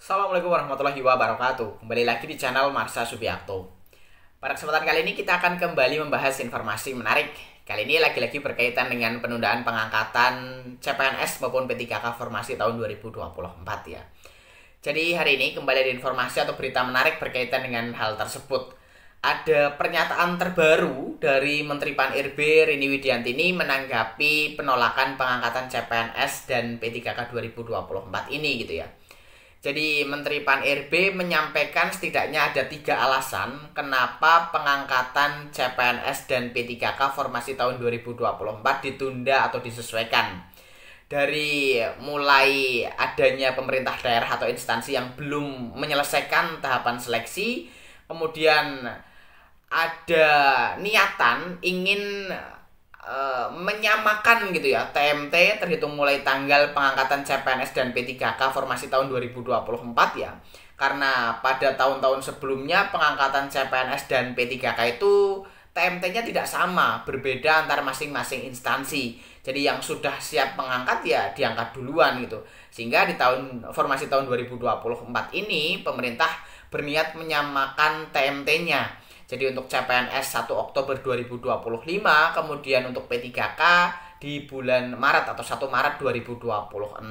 Assalamualaikum warahmatullahi wabarakatuh. Kembali lagi di channel Marsha Subiakto. Pada kesempatan kali ini kita akan kembali membahas informasi menarik. Kali ini lagi-lagi berkaitan dengan penundaan pengangkatan CPNS maupun P3K formasi tahun 2024 ya. Jadi hari ini kembali ada informasi atau berita menarik berkaitan dengan hal tersebut. Ada pernyataan terbaru dari Menteri Pan-RB Rini Widiantini menanggapi penolakan pengangkatan CPNS dan P3K 2024 ini gitu ya. Jadi Menteri Pan-RB menyampaikan setidaknya ada 3 alasan kenapa pengangkatan CPNS dan P3K formasi tahun 2024 ditunda atau disesuaikan. Dari mulai adanya pemerintah daerah atau instansi yang belum menyelesaikan tahapan seleksi, kemudian ada niatan ingin menyamakan gitu ya TMT terhitung mulai tanggal pengangkatan CPNS dan P3K formasi tahun 2024 ya. Karena pada tahun-tahun sebelumnya pengangkatan CPNS dan P3K itu TMT-nya tidak sama, berbeda antar masing-masing instansi. Jadi yang sudah siap mengangkat ya diangkat duluan gitu. Sehingga di formasi tahun 2024 ini pemerintah berniat menyamakan TMT-nya. Jadi untuk CPNS 1 Oktober 2025, kemudian untuk P3K di bulan Maret atau 1 Maret 2026.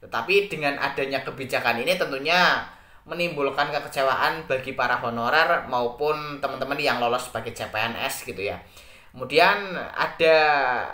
Tetapi dengan adanya kebijakan ini tentunya menimbulkan kekecewaan bagi para honorer maupun teman-teman yang lolos sebagai CPNS gitu ya. Kemudian ada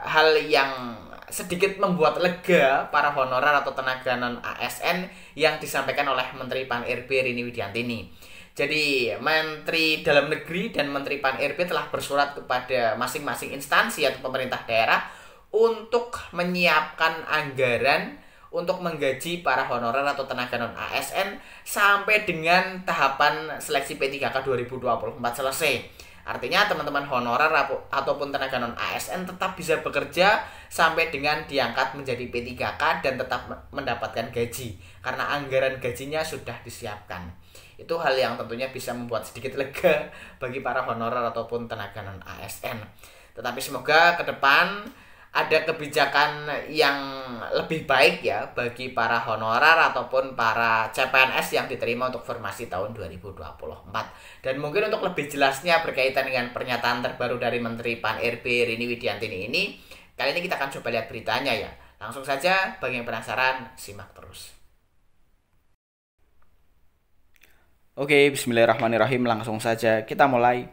hal yang sedikit membuat lega para honorer atau tenaga non ASN yang disampaikan oleh Menteri Pan-RB Rini Widiantini. Jadi Menteri Dalam Negeri dan Menteri Pan-RB telah bersurat kepada masing-masing instansi atau pemerintah daerah untuk menyiapkan anggaran untuk menggaji para honorer atau tenaga non ASN sampai dengan tahapan seleksi P3K 2024 selesai. Artinya teman-teman honorer ataupun tenaga non ASN tetap bisa bekerja sampai dengan diangkat menjadi P3K dan tetap mendapatkan gaji karena anggaran gajinya sudah disiapkan. Itu hal yang tentunya bisa membuat sedikit lega bagi para honorer ataupun tenaga non ASN. Tetapi semoga ke depan ada kebijakan yang lebih baik ya bagi para honorer ataupun para CPNS yang diterima untuk formasi tahun 2024. Dan mungkin untuk lebih jelasnya berkaitan dengan pernyataan terbaru dari Menteri Pan-RB Rini Widiantini ini, kali ini kita akan coba lihat beritanya ya. Langsung saja, bagi yang penasaran, simak terus. Oke, bismillahirrahmanirrahim, langsung saja kita mulai.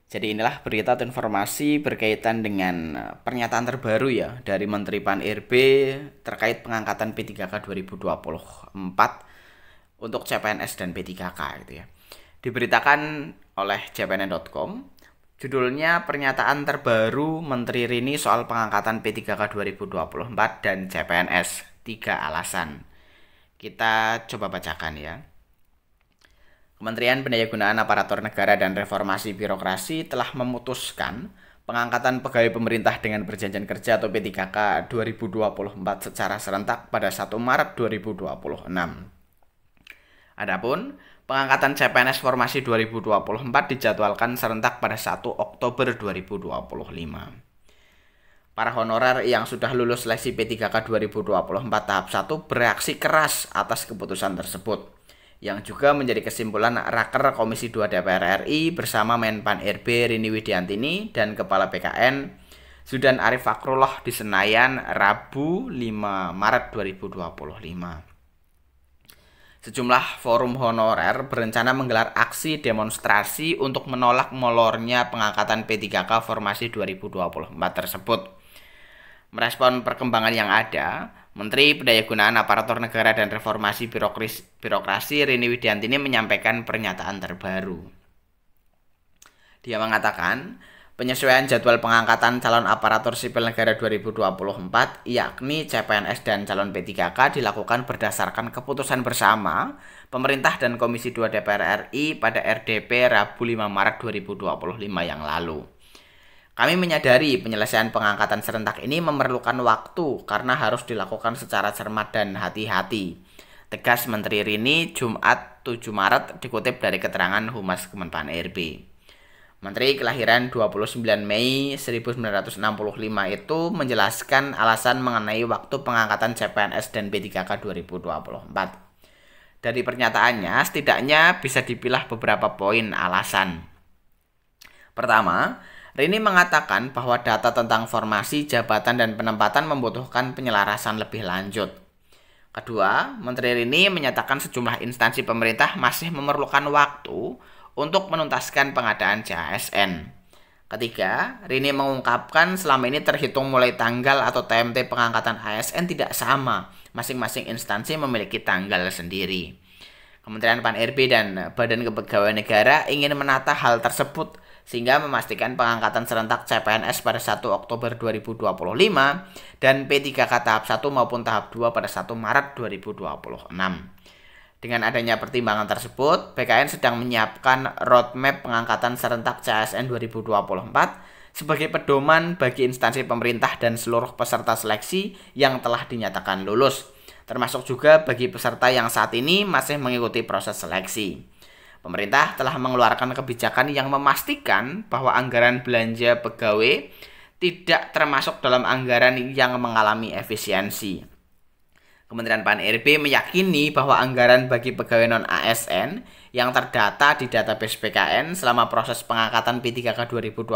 Jadi inilah berita atau informasi berkaitan dengan pernyataan terbaru ya dari Menteri Pan-RB terkait pengangkatan P3K 2024 untuk CPNS dan P3K gitu ya. Diberitakan oleh cpns.com, judulnya pernyataan terbaru Menteri Rini soal pengangkatan P3K 2024 dan CPNS, 3 alasan. Kita coba bacakan ya. Kementerian Pendayagunaan Aparatur Negara dan Reformasi Birokrasi telah memutuskan pengangkatan pegawai pemerintah dengan perjanjian kerja atau P3K 2024 secara serentak pada 1 Maret 2026. Adapun pengangkatan CPNS formasi 2024 dijadwalkan serentak pada 1 Oktober 2025. Para honorer yang sudah lulus seleksi P3K 2024 tahap 1 bereaksi keras atas keputusan tersebut, yang juga menjadi kesimpulan Raker Komisi 2 DPR RI bersama Menpan RB Rini Widiantini dan Kepala BKN Zudan Arif Fakrullah di Senayan Rabu 5 Maret 2025. Sejumlah forum honorer berencana menggelar aksi demonstrasi untuk menolak molornya pengangkatan P3K formasi 2024 tersebut. Merespon perkembangan yang ada, Menteri Pendayagunaan Aparatur Negara dan Reformasi Birokrasi Rini Widiantini menyampaikan pernyataan terbaru. Dia mengatakan, penyesuaian jadwal pengangkatan calon aparatur sipil negara 2024, yakni CPNS dan calon P3K dilakukan berdasarkan keputusan bersama pemerintah dan Komisi 2 DPR RI pada RDP Rabu 5 Maret 2025 yang lalu. Kami menyadari penyelesaian pengangkatan serentak ini memerlukan waktu karena harus dilakukan secara cermat dan hati-hati, tegas Menteri Rini Jumat 7 Maret dikutip dari keterangan Humas Kemenpan RB. Menteri kelahiran 29 Mei 1965 itu menjelaskan alasan mengenai waktu pengangkatan CPNS dan P3K 2024. Dari pernyataannya, setidaknya bisa dipilah beberapa poin alasan. Pertama, Rini mengatakan bahwa data tentang formasi, jabatan, dan penempatan membutuhkan penyelarasan lebih lanjut. Kedua, Menteri Rini menyatakan sejumlah instansi pemerintah masih memerlukan waktu untuk menuntaskan pengadaan CASN. Ketiga, Rini mengungkapkan selama ini terhitung mulai tanggal atau TMT pengangkatan ASN tidak sama. Masing-masing instansi memiliki tanggal sendiri. Kementerian Pan-RB dan Badan Kepegawaian Negara ingin menata hal tersebut sehingga memastikan pengangkatan serentak CPNS pada 1 Oktober 2025 dan P3K tahap 1 maupun tahap 2 pada 1 Maret 2026. Dengan adanya pertimbangan tersebut, BKN sedang menyiapkan roadmap pengangkatan serentak CASN 2024 sebagai pedoman bagi instansi pemerintah dan seluruh peserta seleksi yang telah dinyatakan lulus, termasuk juga bagi peserta yang saat ini masih mengikuti proses seleksi. Pemerintah telah mengeluarkan kebijakan yang memastikan bahwa anggaran belanja pegawai tidak termasuk dalam anggaran yang mengalami efisiensi. Kementerian Pan-RB meyakini bahwa anggaran bagi pegawai non-ASN yang terdata di database BKN selama proses pengangkatan P3K 2024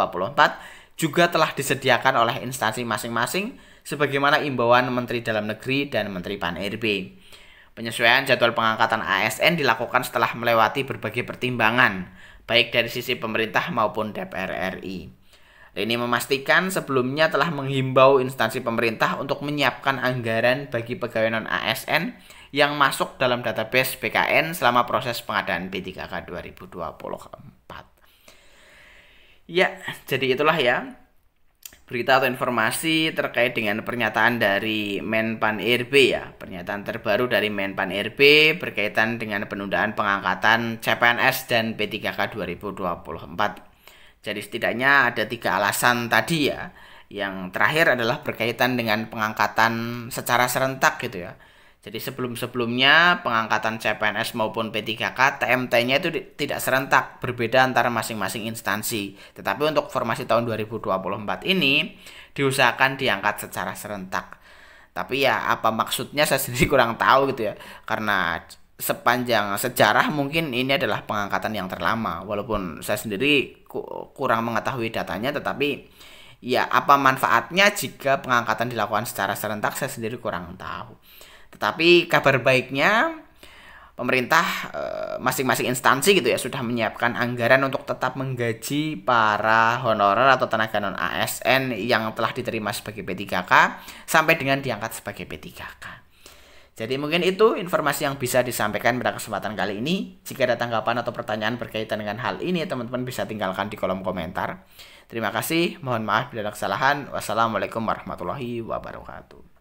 juga telah disediakan oleh instansi masing-masing sebagaimana imbauan Menteri Dalam Negeri dan Menteri Pan-RB. Penyesuaian jadwal pengangkatan ASN dilakukan setelah melewati berbagai pertimbangan, baik dari sisi pemerintah maupun DPR RI. Rini memastikan sebelumnya telah menghimbau instansi pemerintah untuk menyiapkan anggaran bagi pegawai non-ASN yang masuk dalam database BKN selama proses pengadaan P3K 2024. Ya, jadi itulah ya berita atau informasi terkait dengan pernyataan dari Menpan-RB ya. Pernyataan terbaru dari Menpan-RB berkaitan dengan penundaan pengangkatan CPNS dan P3K 2024. Jadi setidaknya ada 3 alasan tadi ya. Yang terakhir adalah berkaitan dengan pengangkatan secara serentak gitu ya. Jadi sebelum-sebelumnya pengangkatan CPNS maupun P3K TMT-nya itu tidak serentak, berbeda antara masing-masing instansi. Tetapi untuk formasi tahun 2024 ini diusahakan diangkat secara serentak. Tapi ya apa maksudnya saya sendiri kurang tahu gitu ya. Karena sepanjang sejarah mungkin ini adalah pengangkatan yang terlama. Walaupun saya sendiri kurang mengetahui datanya, tetapi ya apa manfaatnya jika pengangkatan dilakukan secara serentak saya sendiri kurang tahu. Tetapi kabar baiknya pemerintah masing-masing instansi gitu ya sudah menyiapkan anggaran untuk tetap menggaji para honorer atau tenaga non ASN yang telah diterima sebagai P3K sampai dengan diangkat sebagai P3K. Jadi mungkin itu informasi yang bisa disampaikan pada kesempatan kali ini. Jika ada tanggapan atau pertanyaan berkaitan dengan hal ini, teman-teman bisa tinggalkan di kolom komentar. Terima kasih, mohon maaf bila ada kesalahan. Wassalamualaikum warahmatullahi wabarakatuh.